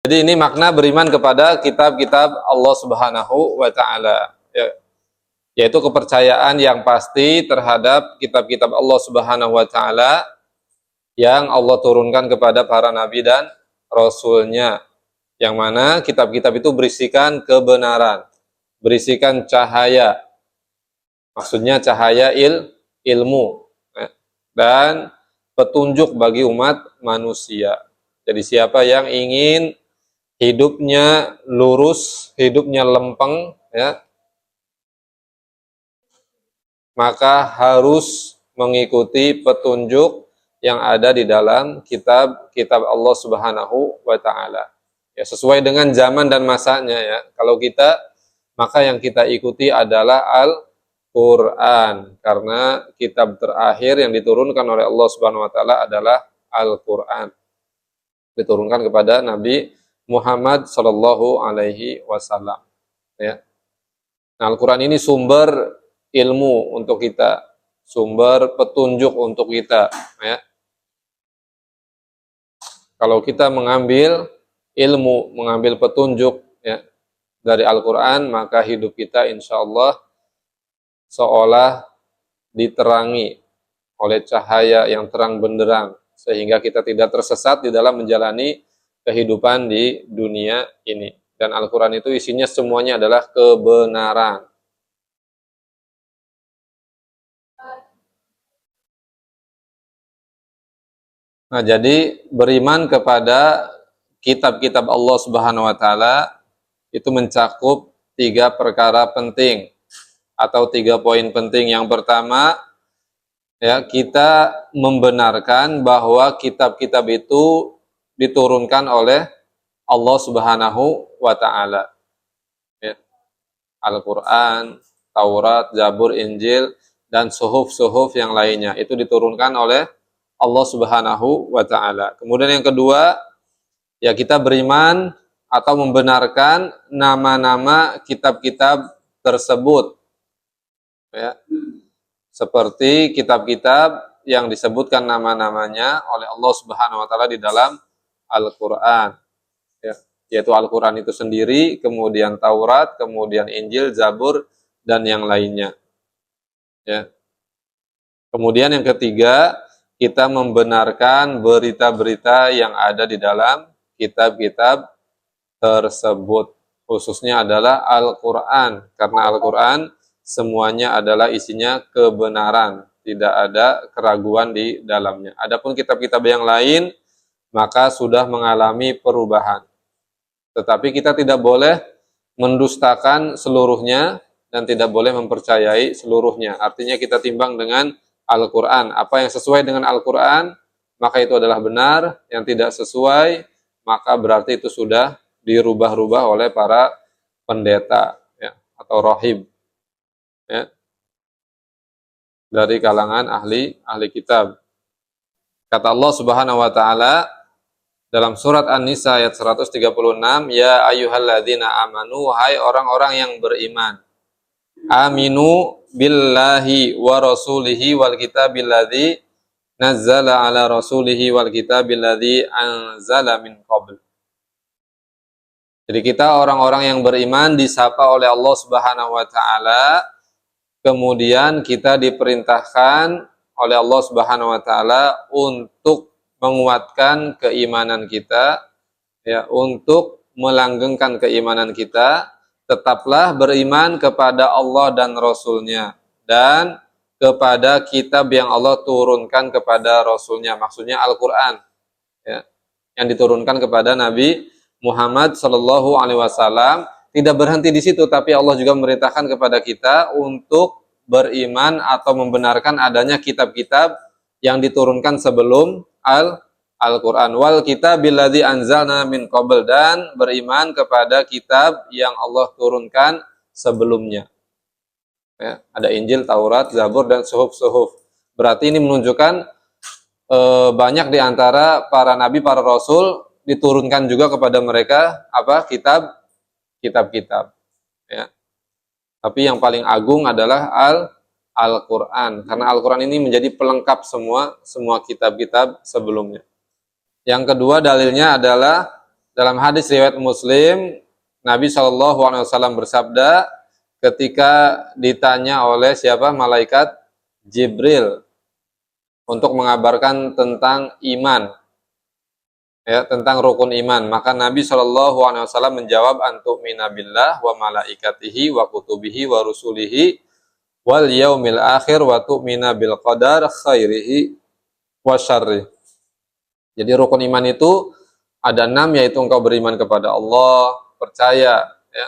Jadi ini makna beriman kepada kitab-kitab Allah Subhanahu wa taala, ya, yaitu kepercayaan yang pasti terhadap kitab-kitab Allah Subhanahu wa taala yang Allah turunkan kepada para nabi dan rasulnya, yang mana kitab-kitab itu berisikan kebenaran, berisikan cahaya, maksudnya cahaya ilmu, ya, dan petunjuk bagi umat manusia. Jadi siapa yang ingin hidupnya lurus, hidupnya lempeng, ya, maka harus mengikuti petunjuk yang ada di dalam kitab-kitab Allah Subhanahu wa taala. Ya, sesuai dengan zaman dan masanya, ya. Kalau kita, maka yang kita ikuti adalah Al-Qur'an, karena kitab terakhir yang diturunkan oleh Allah Subhanahu wa taala adalah Al-Qur'an. Diturunkan kepada Nabi Muhammad sallallahu alaihi wasallam, ya. Nah, Al-Qur'an ini sumber ilmu untuk kita, sumber petunjuk untuk kita, ya. Kalau kita mengambil ilmu, mengambil petunjuk, ya, dari Al-Qur'an, maka hidup kita insya Allah seolah diterangi oleh cahaya yang terang benderang, sehingga kita tidak tersesat di dalam menjalani kehidupan di dunia ini. Dan Al-Quran itu isinya semuanya adalah kebenaran. Nah, jadi beriman kepada kitab-kitab Allah Subhanahu wa taala itu mencakup 3 perkara penting atau 3 poin penting. Yang pertama, ya, kita membenarkan bahwa kitab-kitab itu diturunkan oleh Allah Subhanahu wa taala. Ya. Al-Qur'an, Taurat, Zabur, Injil, dan suhuf-suhuf yang lainnya itu diturunkan oleh Allah Subhanahu wa taala. Kemudian yang kedua, ya, kita beriman atau membenarkan nama-nama kitab-kitab tersebut. Ya. Seperti kitab-kitab yang disebutkan nama-namanya oleh Allah Subhanahu wa taala di dalam Al-Qur'an, ya, yaitu Al-Qur'an itu sendiri, kemudian Taurat, kemudian Injil, Zabur, dan yang lainnya. Ya. Kemudian yang ketiga, kita membenarkan berita-berita yang ada di dalam kitab-kitab tersebut, khususnya adalah Al-Qur'an, karena Al-Qur'an semuanya adalah isinya kebenaran, tidak ada keraguan di dalamnya. Adapun kitab-kitab yang lain maka sudah mengalami perubahan. Tetapi kita tidak boleh mendustakan seluruhnya dan tidak boleh mempercayai seluruhnya. Artinya kita timbang dengan Al-Qur'an. Apa yang sesuai dengan Al-Qur'an, maka itu adalah benar. Yang tidak sesuai, maka berarti itu sudah dirubah-rubah oleh para pendeta, ya, atau rohib, ya, dari kalangan ahli kitab. Kata Allah Subhanahu wa taala dalam surat An-Nisa ayat 136, ya ayyuhalladzina amanu, hai orang-orang yang beriman, aminu billahi wa rasulihi wal kitabil ladzi nazzala ala rasulihi wal kitabil ladzi anzala min qabl. Jadi kita orang-orang yang beriman disapa oleh Allah Subhanahu wa taala, kemudian kita diperintahkan oleh Allah Subhanahu wa taala untuk menguatkan keimanan kita, ya, untuk melanggengkan keimanan kita. Tetaplah beriman kepada Allah dan Rasul-Nya dan kepada kitab yang Allah turunkan kepada Rasul-Nya, maksudnya Al-Quran, ya, yang diturunkan kepada Nabi Muhammad Sallallahu Alaihi Wasallam. Tidak berhenti di situ, tapi Allah juga memerintahkan kepada kita untuk beriman atau membenarkan adanya kitab-kitab yang diturunkan sebelum Al-Quran. Wal kitabil ladzi anzalna min qabl, dan beriman kepada kitab yang Allah turunkan sebelumnya. Ya, ada Injil, Taurat, Zabur, dan suhuf-suhuf. Berarti ini menunjukkan banyak di antara para nabi, para rasul diturunkan juga kepada mereka apa? Kitab-kitab. Ya. Tapi yang paling agung adalah Al-Quran, karena Al-Quran ini menjadi pelengkap semua kitab-kitab sebelumnya. Yang kedua dalilnya adalah Dalam hadis riwayat Muslim, Nabi SAW bersabda ketika ditanya oleh siapa? Malaikat Jibril untuk mengabarkan tentang iman, ya, tentang rukun iman. Maka Nabi SAW menjawab, antu'mina billah wa malaikatihi wa kutubihi wa rusulihi wal yaumil akhir wa tu'mina bil qadar khairihi wa syarrih. Jadi rukun iman itu ada 6, yaitu engkau beriman kepada Allah, percaya, ya,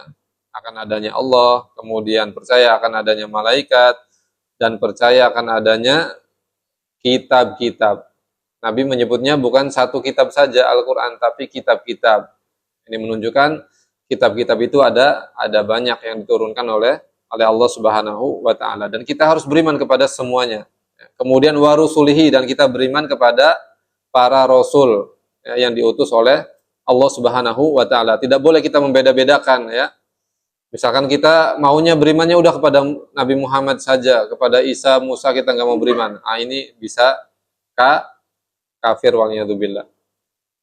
akan adanya Allah, kemudian percaya akan adanya malaikat, dan percaya akan adanya kitab-kitab. Nabi menyebutnya bukan satu kitab saja Al-Quran, tapi kitab-kitab. Ini menunjukkan kitab-kitab itu ada banyak yang diturunkan oleh Allah Subhanahu wa taala, dan kita harus beriman kepada semuanya. Kemudian warusulihi, dan kita beriman kepada para rasul, ya, yang diutus oleh Allah Subhanahu wa taala. Tidak boleh kita membeda-bedakan, ya. Misalkan kita maunya berimannya udah kepada Nabi Muhammad saja, kepada Isa, Musa kita nggak mau beriman. Ini bisa kafir waliyadzubillah.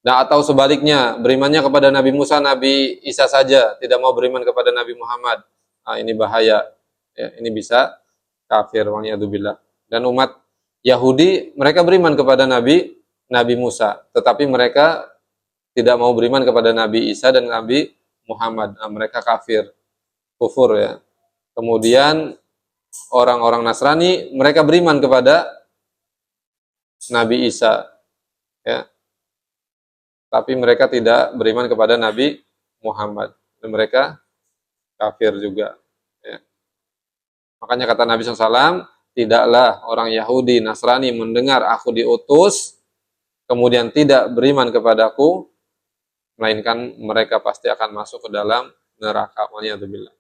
Nah, atau sebaliknya, berimannya kepada Nabi Musa, Nabi Isa saja, tidak mau beriman kepada Nabi Muhammad. Ini bahaya. Ya, ini bisa kafir waliyadzubillah. Dan umat Yahudi, mereka beriman kepada Nabi Musa, tetapi mereka tidak mau beriman kepada Nabi Isa dan Nabi Muhammad. Mereka kafir, kufur, ya. Kemudian orang-orang Nasrani, mereka beriman kepada Nabi Isa, ya. Tapi mereka tidak beriman kepada Nabi Muhammad, dan mereka kafir juga, ya. Makanya kata Nabi SAW, tidaklah orang Yahudi, Nasrani mendengar aku diutus, kemudian tidak beriman kepadaku, melainkan mereka pasti akan masuk ke dalam neraka. Waliyadzubillah.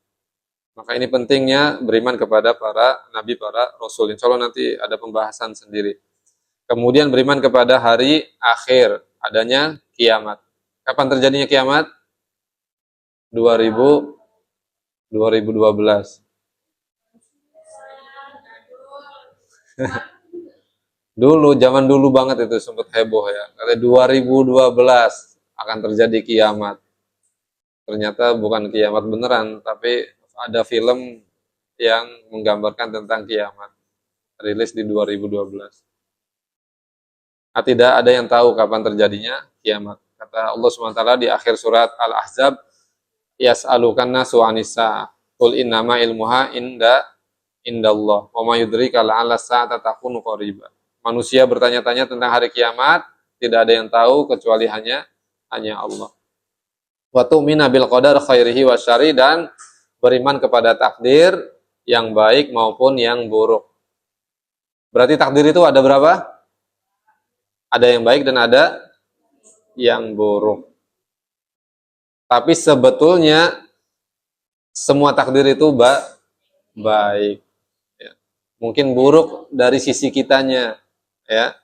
Maka ini pentingnya beriman kepada para nabi, para rasul. Insya Allah nanti ada pembahasan sendiri. Kemudian beriman kepada hari akhir, adanya kiamat. Kapan terjadinya kiamat? 2012. Zaman dulu banget itu sempat heboh, ya. Kata 2012 akan terjadi kiamat. Ternyata bukan kiamat beneran, tapi ada film yang menggambarkan tentang kiamat. Rilis di 2012. Tidak ada yang tahu kapan terjadinya kiamat. Kata Allah SWT di akhir surat Al-Ahzab, yas'alukanna su'anisa, qul innama ilmuha indallah, wa ma yudrika la'alla sa'ata takunu qariba. Manusia bertanya-tanya tentang hari kiamat, tidak ada yang tahu kecuali hanya Allah. Wa tu'mina bil qadar khairihi wa syarri, dan beriman kepada takdir yang baik maupun yang buruk. Berarti takdir itu ada berapa? Ada yang baik dan ada yang buruk. Tapi sebetulnya semua takdir itu baik. Ya. Mungkin buruk dari sisi kitanya, ya.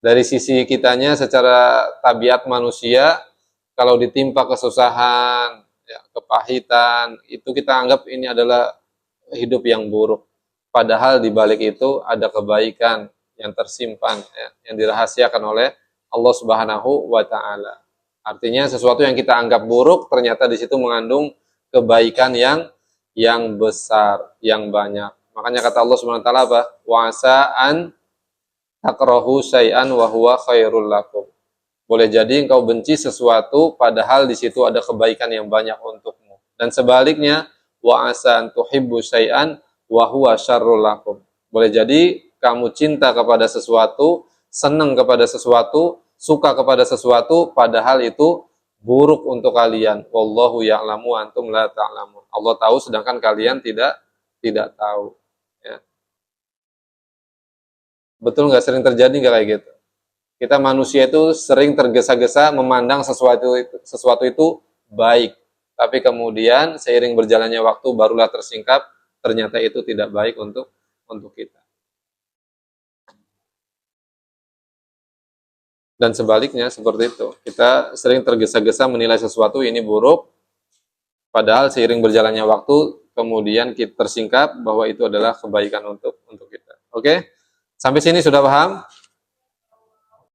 Dari sisi kitanya secara tabiat manusia, kalau ditimpa kesusahan, ya, kepahitan, itu kita anggap ini adalah hidup yang buruk. Padahal di balik itu ada kebaikan yang tersimpan, ya, yang dirahasiakan oleh Allah Subhanahu wa taala. Artinya sesuatu yang kita anggap buruk ternyata di situ mengandung kebaikan yang besar, yang banyak. Makanya kata Allah Subhanahu wa taala apa? Wa asa'an takrahu syai'an wa huwa khairul lakum. Boleh jadi engkau benci sesuatu padahal di situ ada kebaikan yang banyak untukmu. Dan sebaliknya, wa asa'an tuhibbu syai'an wa huwa syarrul lakum. Boleh jadi kamu cinta kepada sesuatu, senang kepada sesuatu, suka kepada sesuatu, padahal itu buruk untuk kalian. Wallahu ya'lamu antum la ta'lamun. Allah tahu sedangkan kalian tidak tahu. Ya. Betul nggak, sering terjadi nggak kayak gitu? Kita manusia itu sering tergesa-gesa memandang sesuatu itu baik. Tapi kemudian seiring berjalannya waktu barulah tersingkap, ternyata itu tidak baik untuk kita. Dan sebaliknya seperti itu. Kita sering tergesa-gesa menilai sesuatu ini buruk, padahal seiring berjalannya waktu, kemudian kita tersingkap bahwa itu adalah kebaikan untuk kita. Oke? Sampai sini sudah paham?